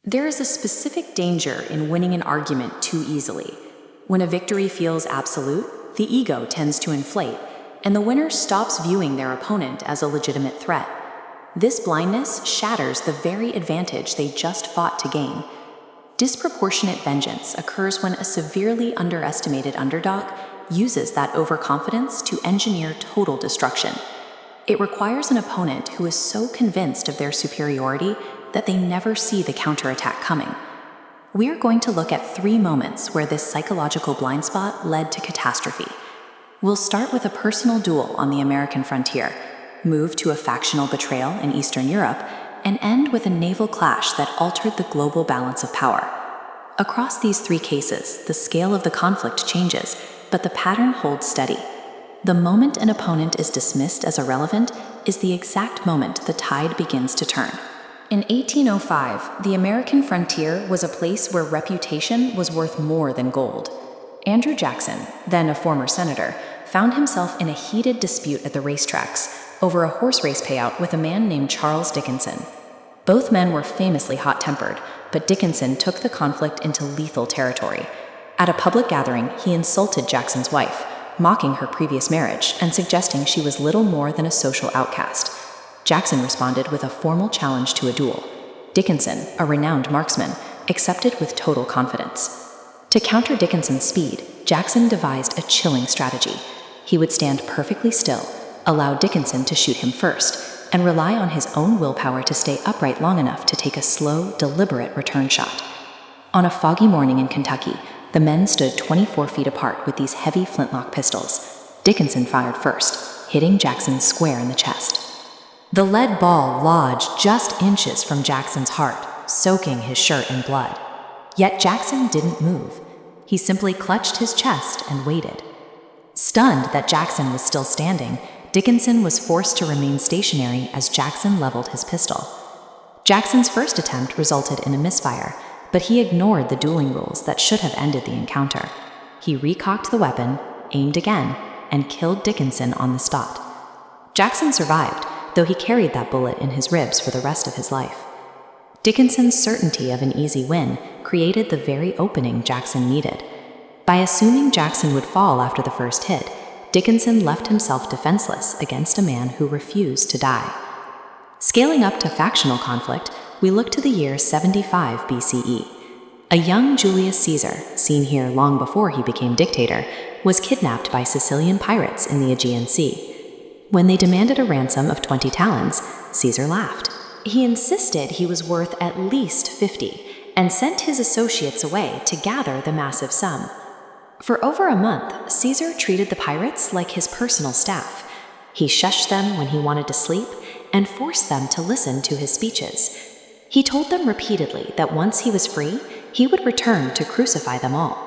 There is a specific danger in winning an argument too easily. When a victory feels absolute, the ego tends to inflate, and the winner stops viewing their opponent as a legitimate threat. This blindness shatters the very advantage they just fought to gain. Disproportionate vengeance occurs when a severely underestimated underdog uses that overconfidence to engineer total destruction. It requires an opponent who is so convinced of their superiority that they never see the counterattack coming. We are going to look at 3 moments where this psychological blind spot led to catastrophe. We'll start with a personal duel on the American frontier, move to a factional betrayal in Eastern Europe, and end with a naval clash that altered the global balance of power. Across these 3 cases, the scale of the conflict changes, but the pattern holds steady. The moment an opponent is dismissed as irrelevant is the exact moment the tide begins to turn. In 1805, the American frontier was a place where reputation was worth more than gold. Andrew Jackson, then a former senator, found himself in a heated dispute at the racetracks over a horse race payout with a man named Charles Dickinson. Both men were famously hot-tempered, but Dickinson took the conflict into lethal territory. At a public gathering, he insulted Jackson's wife, mocking her previous marriage and suggesting she was little more than a social outcast. Jackson responded with a formal challenge to a duel. Dickinson, a renowned marksman, accepted with total confidence. To counter Dickinson's speed, Jackson devised a chilling strategy. He would stand perfectly still, allow Dickinson to shoot him first, and rely on his own willpower to stay upright long enough to take a slow, deliberate return shot. On a foggy morning in Kentucky, the men stood 24 feet apart with these heavy flintlock pistols. Dickinson fired first, hitting Jackson square in the chest. The lead ball lodged just inches from Jackson's heart, soaking his shirt in blood. Yet Jackson didn't move. He simply clutched his chest and waited. Stunned that Jackson was still standing, Dickinson was forced to remain stationary as Jackson leveled his pistol. Jackson's first attempt resulted in a misfire, but he ignored the dueling rules that should have ended the encounter. He recocked the weapon, aimed again, and killed Dickinson on the spot. Jackson survived, though he carried that bullet in his ribs for the rest of his life. Dickinson's certainty of an easy win created the very opening Jackson needed. By assuming Jackson would fall after the first hit, Dickinson left himself defenseless against a man who refused to die. Scaling up to factional conflict, we look to the year 75 BCE. A young Julius Caesar, seen here long before he became dictator, was kidnapped by Sicilian pirates in the Aegean Sea. When they demanded a ransom of 20 talents, Caesar laughed. He insisted he was worth at least 50 and sent his associates away to gather the massive sum. For over a month, Caesar treated the pirates like his personal staff. He shushed them when he wanted to sleep and forced them to listen to his speeches. He told them repeatedly that once he was free, he would return to crucify them all.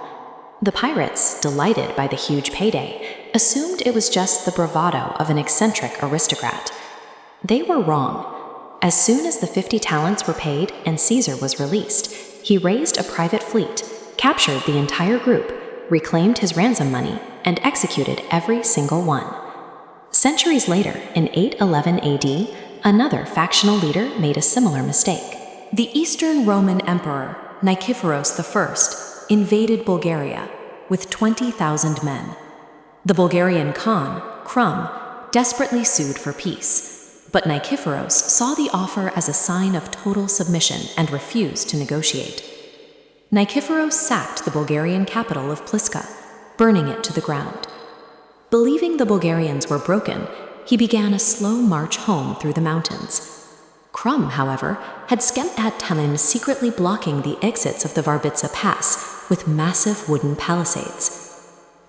The pirates, delighted by the huge payday, assumed it was just the bravado of an eccentric aristocrat. They were wrong. As soon as the 50 talents were paid and Caesar was released, he raised a private fleet, captured the entire group, reclaimed his ransom money, and executed every single one. Centuries later, in 811 AD, another factional leader made a similar mistake. The Eastern Roman Emperor, Nicephorus I, invaded Bulgaria with 20,000 men. The Bulgarian Khan, Krum, desperately sued for peace, but Nicephorus saw the offer as a sign of total submission and refused to negotiate. Nicephorus sacked the Bulgarian capital of Pliska, burning it to the ground. Believing the Bulgarians were broken, he began a slow march home through the mountains. Krum, however, had spent that time secretly blocking the exits of the Varbitsa Pass with massive wooden palisades.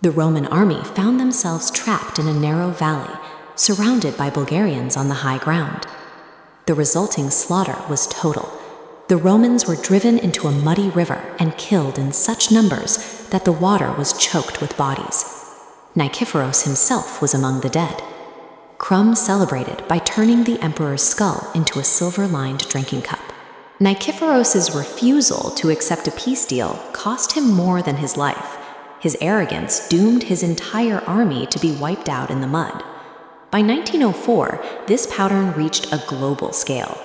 The Roman army found themselves trapped in a narrow valley, surrounded by Bulgarians on the high ground. The resulting slaughter was total. The Romans were driven into a muddy river and killed in such numbers that the water was choked with bodies. Nicephorus himself was among the dead. Krum celebrated by turning the emperor's skull into a silver-lined drinking cup. Nicephorus's refusal to accept a peace deal cost him more than his life. His arrogance doomed his entire army to be wiped out in the mud. By 1904, this pattern reached a global scale.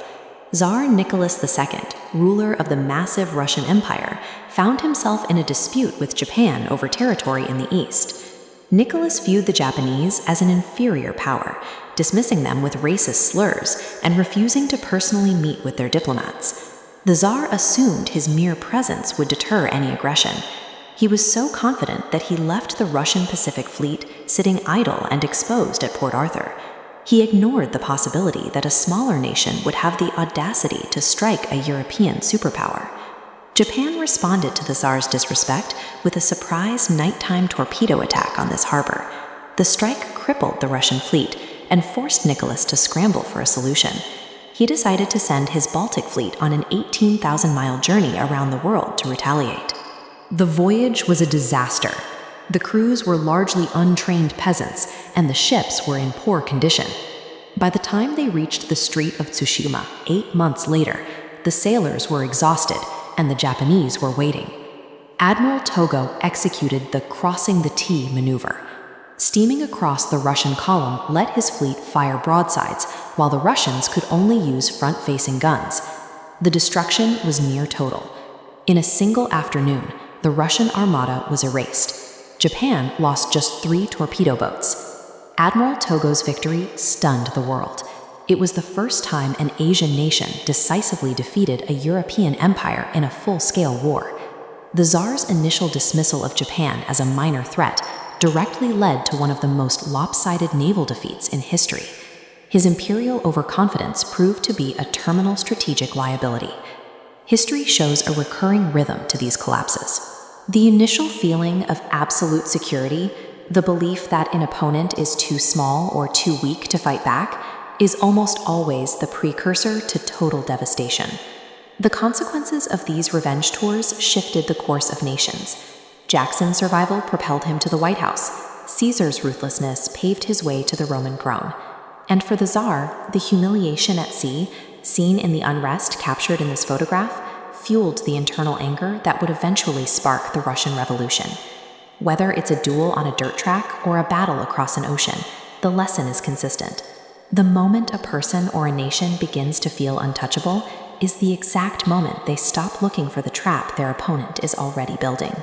Tsar Nicholas II, ruler of the massive Russian Empire, found himself in a dispute with Japan over territory in the east. Nicholas viewed the Japanese as an inferior power, dismissing them with racist slurs and refusing to personally meet with their diplomats. The Tsar assumed his mere presence would deter any aggression. He was so confident that he left the Russian Pacific Fleet sitting idle and exposed at Port Arthur. He ignored the possibility that a smaller nation would have the audacity to strike a European superpower. Japan responded to the Tsar's disrespect with a surprise nighttime torpedo attack on this harbor. The strike crippled the Russian fleet and forced Nicholas to scramble for a solution. He decided to send his Baltic fleet on an 18,000-mile journey around the world to retaliate. The voyage was a disaster. The crews were largely untrained peasants, and the ships were in poor condition. By the time they reached the Strait of Tsushima 8 months later, the sailors were exhausted, and the Japanese were waiting. Admiral Togo executed the Crossing the T maneuver. Steaming across the Russian column let his fleet fire broadsides, while the Russians could only use front-facing guns. The destruction was near total. In a single afternoon, the Russian armada was erased. Japan lost just 3 torpedo boats. Admiral Togo's victory stunned the world. It was the first time an Asian nation decisively defeated a European empire in a full-scale war. The Tsar's initial dismissal of Japan as a minor threat directly led to one of the most lopsided naval defeats in history. His imperial overconfidence proved to be a terminal strategic liability. History shows a recurring rhythm to these collapses. The initial feeling of absolute security, the belief that an opponent is too small or too weak to fight back, is almost always the precursor to total devastation. The consequences of these revenge tours shifted the course of nations. Jackson's survival propelled him to the White House. Caesar's ruthlessness paved his way to the Roman throne. And for the Tsar, the humiliation at sea, seen in the unrest captured in this photograph, fueled the internal anger that would eventually spark the Russian Revolution. Whether it's a duel on a dirt track or a battle across an ocean, the lesson is consistent. The moment a person or a nation begins to feel untouchable is the exact moment they stop looking for the trap their opponent is already building.